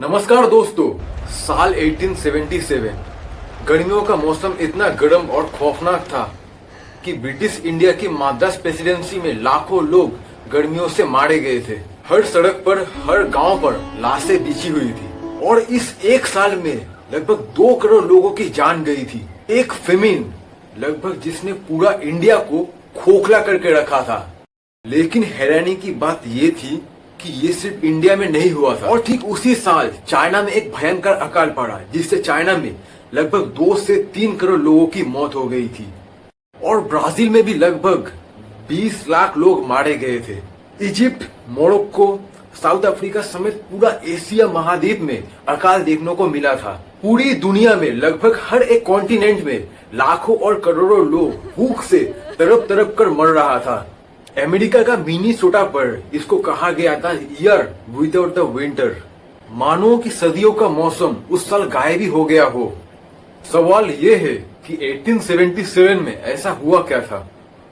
नमस्कार दोस्तों। साल 1877 गर्मियों का मौसम इतना गर्म और खौफनाक था कि ब्रिटिश इंडिया की मद्रास प्रेसिडेंसी में लाखों लोग गर्मियों से मारे गए थे। हर सड़क पर, हर गांव पर लाशें बिछी हुई थी और इस एक साल में लगभग 2 करोड़ लोगों की जान गई थी। एक फेमिन लगभग जिसने पूरा इंडिया को खोखला करके रखा था। लेकिन हैरानी की बात ये थी कि ये सिर्फ इंडिया में नहीं हुआ था और ठीक उसी साल चाइना में एक भयंकर अकाल पड़ा जिससे चाइना में लगभग 2 से 3 करोड़ लोगों की मौत हो गई थी और ब्राजील में भी लगभग 20 लाख लोग मारे गए थे। इजिप्ट, मोरक्को, साउथ अफ्रीका समेत पूरा एशिया महाद्वीप में अकाल देखने को मिला था। पूरी दुनिया में लगभग हर एक कॉन्टिनेंट में लाखों और करोड़ों लोग भूख से तड़प तड़प कर मर रहा था। अमेरिका का मिनीसोटा पर इसको कहा गया था ईयर विदाउट द विंटर। मानो कि सदियों का मौसम उस साल गायब ही हो गया हो। सवाल ये है कि 1877 में ऐसा हुआ क्या था,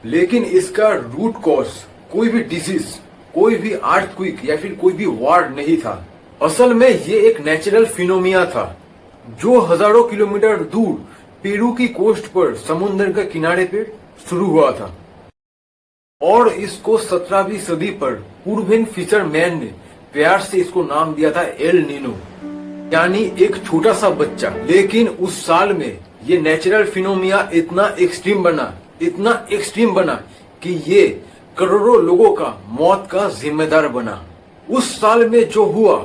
लेकिन इसका रूट कॉज कोई भी डिसीज, कोई भी अर्थक्वेक या फिर कोई भी वॉर नहीं था। असल में ये एक नेचुरल फिनोमिना था जो हजारों किलोमीटर दूर पेरू की कोस्ट पर समुद्र के किनारे पे शुरू हुआ था और इसको 17वीं सदी पर पूर्वेन फिशरमैन ने प्यार से इसको नाम दिया था एल नीनो, यानी एक छोटा सा बच्चा। लेकिन उस साल में ये नेचुरल फिनोमिना इतना एक्सट्रीम बना कि ये करोड़ों लोगों का मौत का जिम्मेदार बना। उस साल में जो हुआ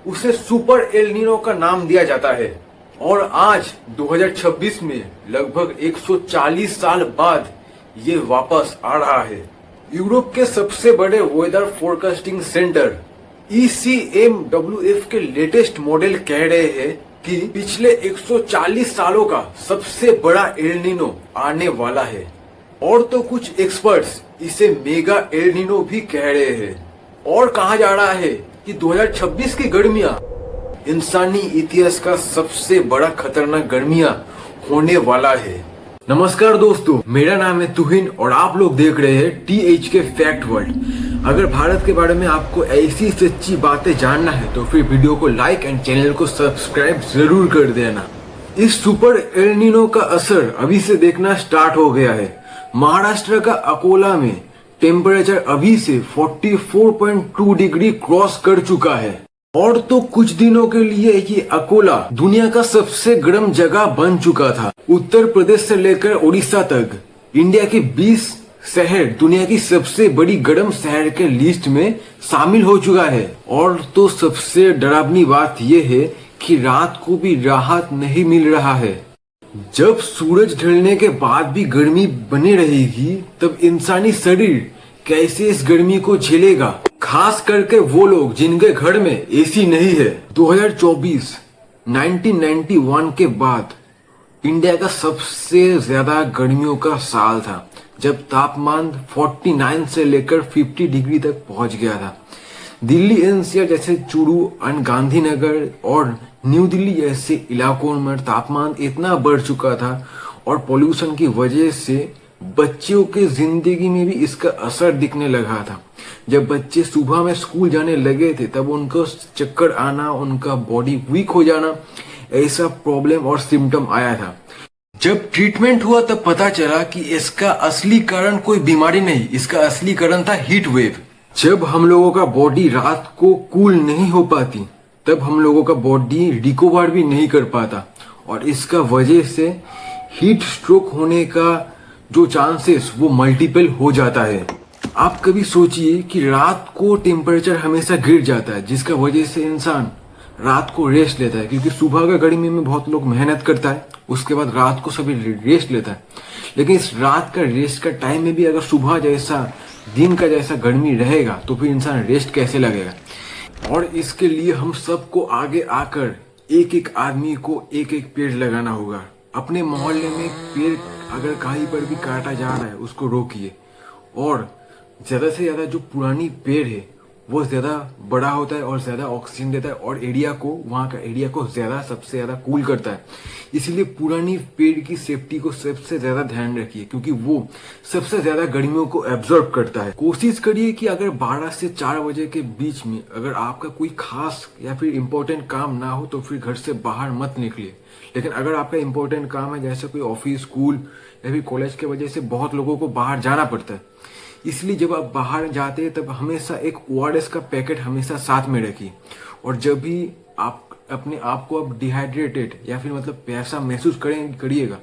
उसे सुपर एल नीनो का नाम दिया जाता है और आज 2026 में लगभग 140 साल बाद ये वापस आ रहा है। यूरोप के सबसे बड़े वेदर फोरकास्टिंग सेंटर ECMWF के लेटेस्ट मॉडल कह रहे हैं कि पिछले 140 सालों का सबसे बड़ा एल नीनो आने वाला है और तो कुछ एक्सपर्ट्स इसे मेगा एल नीनो भी कह रहे हैं। और कहा जा रहा है कि 2026 की गर्मियां इंसानी इतिहास का सबसे बड़ा खतरनाक गर्मियां होने वाला है। नमस्कार दोस्तों, मेरा नाम है तुहिन और आप लोग देख रहे हैं THK फैक्ट वर्ल्ड। अगर भारत के बारे में आपको ऐसी सच्ची बातें जानना है तो फिर वीडियो को लाइक एंड चैनल को सब्सक्राइब जरूर कर देना। इस सुपर एल नीनो का असर अभी से देखना स्टार्ट हो गया है। महाराष्ट्र का अकोला में टेम्परेचर अभी से 44.2 डिग्री क्रॉस कर चुका है और तो कुछ दिनों के लिए ये अकोला दुनिया का सबसे गर्म जगह बन चुका था। उत्तर प्रदेश से लेकर उड़ीसा तक इंडिया के 20 शहर दुनिया की सबसे बड़ी गर्म शहर के लिस्ट में शामिल हो चुका है। और तो सबसे डरावनी बात यह है कि रात को भी राहत नहीं मिल रहा है। जब सूरज ढलने के बाद भी गर्मी बनी रहेगी तब इंसानी शरीर कैसे इस गर्मी को झेलेगा, खास करके वो लोग जिनके घर में एसी नहीं है। 2024 1991 के बाद इंडिया का सबसे ज्यादा गर्मियों का साल था जब तापमान 49 से लेकर 50 डिग्री तक पहुंच गया था। दिल्ली NCR जैसे चूरू एंड गांधीनगर और न्यू दिल्ली जैसे इलाकों में तापमान इतना बढ़ चुका था और पोल्यूशन की वजह से बच्चों की जिंदगी में भी इसका असर दिखने लगा था। जब बच्चे सुबह में स्कूल जाने लगे थे तब उनको चक्कर आना, उनका बॉडी वीक हो जाना, ऐसा प्रॉब्लम और सिम्टम आया था। जब ट्रीटमेंट हुआ तब पता चला कि इसका असली कारण कोई बीमारी नहीं, इसका असली कारण था हीट वेव। जब हम लोगों का बॉडी रात को कूल नहीं हो पाती तब हम लोगों का बॉडी रिकवर भी नहीं कर पाता और इसका वजह से हीट स्ट्रोक होने का जो चांसेस वो मल्टीपल हो जाता है। आप कभी सोचिए कि रात को टेम्परेचर हमेशा गिर जाता है जिसका वजह से इंसान रात को रेस्ट लेता है, क्योंकि सुबह का गर्मी में बहुत लोग मेहनत करता है, उसके बाद रात को सभी रेस्ट लेता है। लेकिन इस रात का रेस्ट का टाइम में भी अगर सुबह जैसा दिन का जैसा गर्मी रहेगा तो फिर इंसान रेस्ट कैसे लगेगा। और इसके लिए हम सबको आगे आकर एक एक आदमी को एक एक पेड़ लगाना होगा। अपने मोहल्ले में पेड़ अगर कहीं पर भी काटा जा रहा है उसको रोकिए और ज्यादा से ज्यादा जो पुरानी पेड़ है वो ज्यादा बड़ा होता है और ज्यादा ऑक्सीजन देता है और एरिया को, वहां का एरिया को ज्यादा सबसे ज्यादा कूल करता है। इसीलिए पुरानी पेड़ की सेफ्टी को सबसे ज्यादा ध्यान रखिए, क्योंकि वो सबसे ज्यादा गर्मियों को एब्जॉर्ब करता है। कोशिश करिए कि अगर 12 से 4 बजे के बीच में अगर आपका कोई खास या फिर इम्पोर्टेंट काम ना हो तो फिर घर से बाहर मत निकलिए। लेकिन अगर आपका इम्पोर्टेंट काम है, जैसे कोई ऑफिस, स्कूल या फिर कॉलेज के वजह से बहुत लोगों को बाहर जाना पड़ता है, इसलिए जब आप बाहर जाते हैं तब हमेशा एक ORS का पैकेट हमेशा साथ में रखिए। और जब भी आप अपने आप को अब डिहाइड्रेटेड या फिर मतलब प्यासा महसूस करिएगा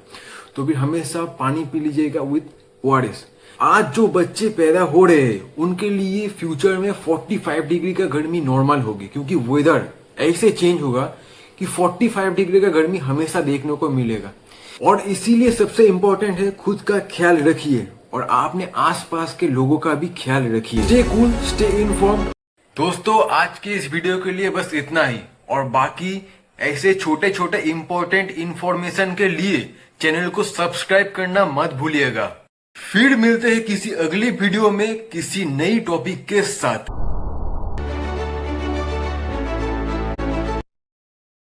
तो फिर हमेशा पानी पी लीजिएगा विद ORS। आज जो बच्चे पैदा हो रहे हैं उनके लिए फ्यूचर में 45 डिग्री का गर्मी नॉर्मल होगी, क्योंकि वेदर ऐसे चेंज होगा कि 45 डिग्री का गर्मी हमेशा देखने को मिलेगा। और इसीलिए सबसे इंपॉर्टेंट है खुद का ख्याल रखिए और आपने आसपास के लोगों का भी ख्याल रखिए। Stay cool, stay informed. दोस्तों, आज की इस वीडियो के लिए बस इतना ही, और बाकी ऐसे छोटे छोटे इंपॉर्टेंट इंफॉर्मेशन के लिए चैनल को सब्सक्राइब करना मत भूलिएगा। फिर मिलते हैं किसी अगली वीडियो में किसी नई टॉपिक के साथ।